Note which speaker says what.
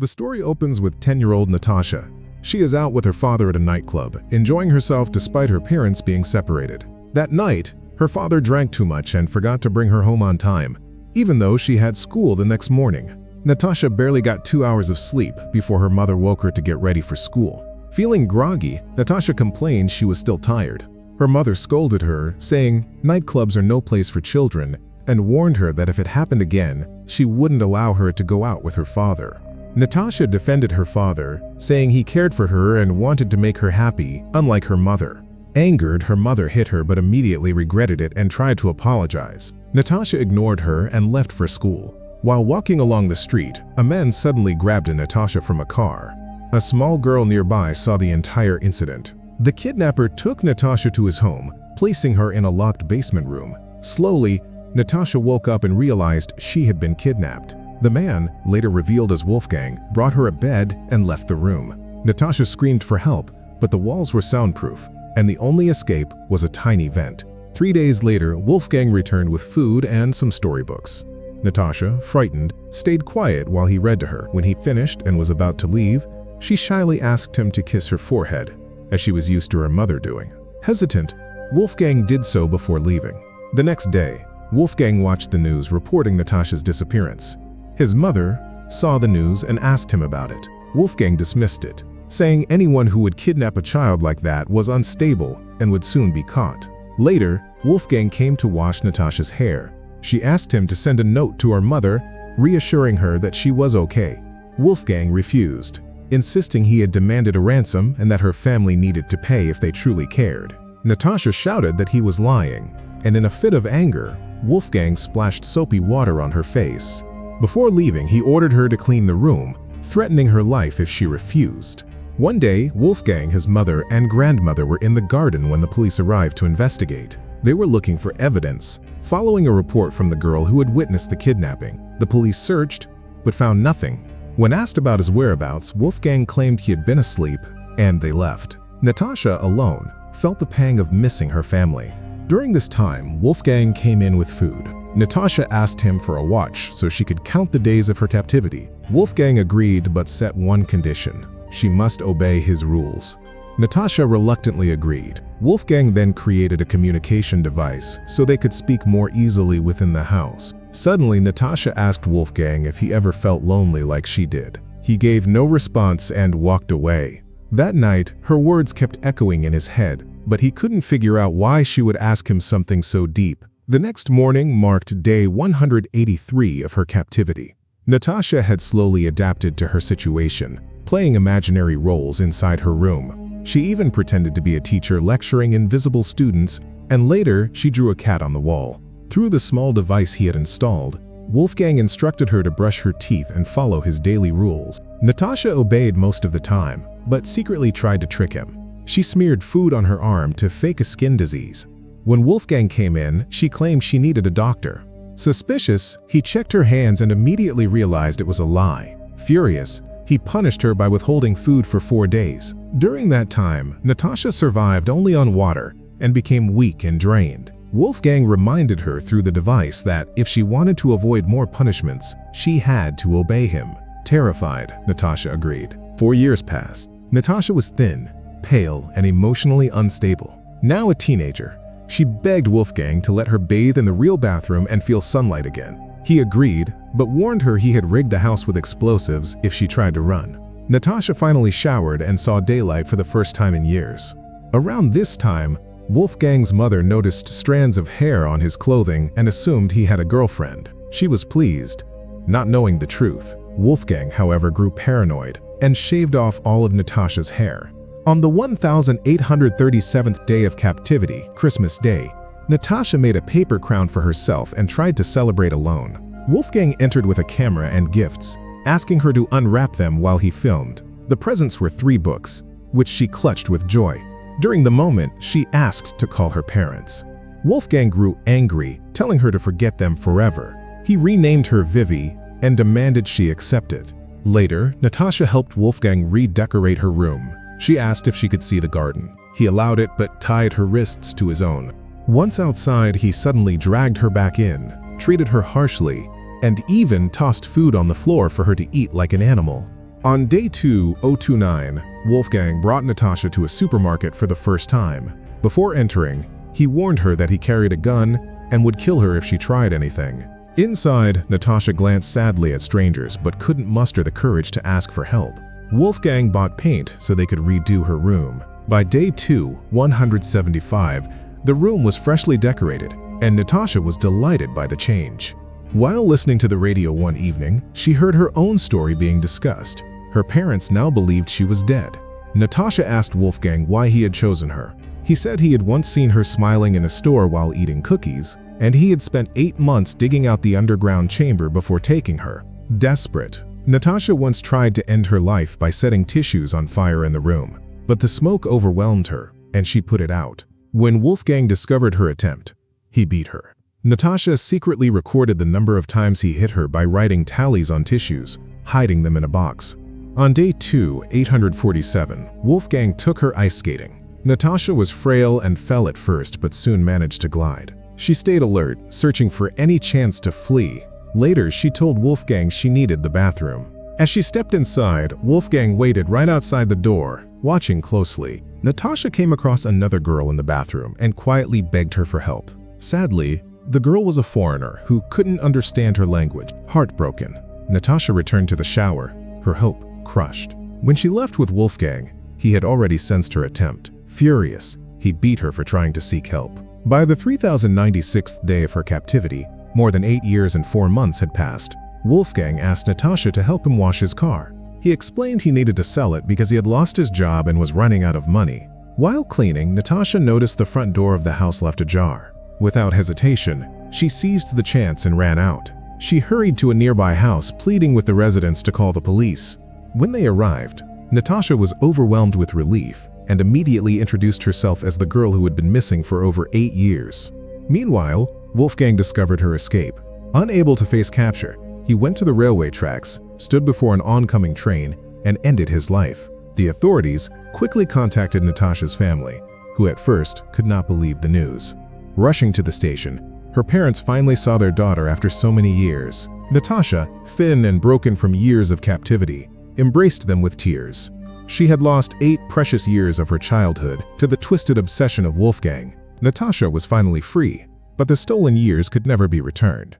Speaker 1: The story opens with 10-year-old Natasha. She is out with her father at a nightclub, enjoying herself despite her parents being separated. That night, her father drank too much and forgot to bring her home on time, even though she had school the next morning. Natasha barely got 2 hours of sleep before her mother woke her to get ready for school. Feeling groggy, Natasha complained she was still tired. Her mother scolded her, saying nightclubs are no place for children, and warned her that if it happened again, she wouldn't allow her to go out with her father. Natasha defended her father, saying he cared for her and wanted to make her happy, unlike her mother. Angered, her mother hit her but immediately regretted it and tried to apologize. Natasha ignored her and left for school. While walking along the street, a man suddenly grabbed Natasha from a car. A small girl nearby saw the entire incident. The kidnapper took Natasha to his home, placing her in a locked basement room. Slowly, Natasha woke up and realized she had been kidnapped. The man, later revealed as Wolfgang, brought her a bed and left the room. Natasha screamed for help, but the walls were soundproof, and the only escape was a tiny vent. 3 days later, Wolfgang returned with food and some storybooks. Natasha, frightened, stayed quiet while he read to her. When he finished and was about to leave, she shyly asked him to kiss her forehead, as she was used to her mother doing. Hesitant, Wolfgang did so before leaving. The next day, Wolfgang watched the news reporting Natasha's disappearance. His mother saw the news and asked him about it. Wolfgang dismissed it, saying anyone who would kidnap a child like that was unstable and would soon be caught. Later, Wolfgang came to wash Natasha's hair. She asked him to send a note to her mother, reassuring her that she was okay. Wolfgang refused, insisting he had demanded a ransom and that her family needed to pay if they truly cared. Natasha shouted that he was lying, and in a fit of anger, Wolfgang splashed soapy water on her face. Before leaving, he ordered her to clean the room, threatening her life if she refused. One day, Wolfgang, his mother, and grandmother were in the garden when the police arrived to investigate. They were looking for evidence, following a report from the girl who had witnessed the kidnapping. The police searched, but found nothing. When asked about his whereabouts, Wolfgang claimed he had been asleep, and they left. Natasha, alone, felt the pang of missing her family. During this time, Wolfgang came in with food. Natasha asked him for a watch so she could count the days of her captivity. Wolfgang agreed but set one condition: she must obey his rules. Natasha reluctantly agreed. Wolfgang then created a communication device so they could speak more easily within the house. Suddenly, Natasha asked Wolfgang if he ever felt lonely like she did. He gave no response and walked away. That night, her words kept echoing in his head, but he couldn't figure out why she would ask him something so deep. The next morning marked day 183 of her captivity. Natasha had slowly adapted to her situation, playing imaginary roles inside her room. She even pretended to be a teacher lecturing invisible students, and later she drew a cat on the wall. Through the small device he had installed, Wolfgang instructed her to brush her teeth and follow his daily rules. Natasha obeyed most of the time, but secretly tried to trick him. She smeared food on her arm to fake a skin disease. When Wolfgang came in, she claimed she needed a doctor. Suspicious, he checked her hands and immediately realized it was a lie. Furious, he punished her by withholding food for 4 days. During that time, Natasha survived only on water and became weak and drained. Wolfgang reminded her through the device that if she wanted to avoid more punishments, she had to obey him. Terrified, Natasha agreed. 4 years passed. Natasha was thin, pale, and emotionally unstable. Now a teenager, she begged Wolfgang to let her bathe in the real bathroom and feel sunlight again. He agreed, but warned her he had rigged the house with explosives if she tried to run. Natasha finally showered and saw daylight for the first time in years. Around this time, Wolfgang's mother noticed strands of hair on his clothing and assumed he had a girlfriend. She was pleased, not knowing the truth. Wolfgang, however, grew paranoid and shaved off all of Natasha's hair. On the 1837th day of captivity, Christmas Day, Natasha made a paper crown for herself and tried to celebrate alone. Wolfgang entered with a camera and gifts, asking her to unwrap them while he filmed. The presents were 3 books, which she clutched with joy. During the moment, she asked to call her parents. Wolfgang grew angry, telling her to forget them forever. He renamed her Vivi and demanded she accept it. Later, Natasha helped Wolfgang redecorate her room. She asked if she could see the garden. He allowed it but tied her wrists to his own. Once outside, he suddenly dragged her back in, treated her harshly, and even tossed food on the floor for her to eat like an animal. On day 2029, Wolfgang brought Natasha to a supermarket for the first time. Before entering, he warned her that he carried a gun and would kill her if she tried anything. Inside, Natasha glanced sadly at strangers but couldn't muster the courage to ask for help. Wolfgang bought paint so they could redo her room. By day 175, the room was freshly decorated, and Natasha was delighted by the change. While listening to the radio one evening, she heard her own story being discussed. Her parents now believed she was dead. Natasha asked Wolfgang why he had chosen her. He said he had once seen her smiling in a store while eating cookies, and he had spent 8 months digging out the underground chamber before taking her. Desperate, Natasha once tried to end her life by setting tissues on fire in the room, but the smoke overwhelmed her, and she put it out. When Wolfgang discovered her attempt, he beat her. Natasha secretly recorded the number of times he hit her by writing tallies on tissues, hiding them in a box. On day 847, Wolfgang took her ice skating. Natasha was frail and fell at first but soon managed to glide. She stayed alert, searching for any chance to flee. Later, she told Wolfgang she needed the bathroom. As she stepped inside, Wolfgang waited right outside the door, watching closely. Natasha came across another girl in the bathroom and quietly begged her for help. Sadly, the girl was a foreigner who couldn't understand her language. Heartbroken, Natasha returned to the shower, her hope crushed. When she left with Wolfgang, he had already sensed her attempt. Furious, he beat her for trying to seek help. By the 3096th day of her captivity, more than 8 years and 4 months had passed. Wolfgang asked Natasha to help him wash his car. He explained he needed to sell it because he had lost his job and was running out of money. While cleaning, Natasha noticed the front door of the house left ajar. Without hesitation, she seized the chance and ran out. She hurried to a nearby house, pleading with the residents to call the police. When they arrived, Natasha was overwhelmed with relief and immediately introduced herself as the girl who had been missing for over 8 years. Meanwhile, Wolfgang discovered her escape. Unable to face capture, he went to the railway tracks, stood before an oncoming train, and ended his life. The authorities quickly contacted Natasha's family, who at first could not believe the news. Rushing to the station, her parents finally saw their daughter after so many years. Natasha, thin and broken from years of captivity, embraced them with tears. She had lost 8 precious years of her childhood to the twisted obsession of Wolfgang. Natasha was finally free, but the stolen years could never be returned.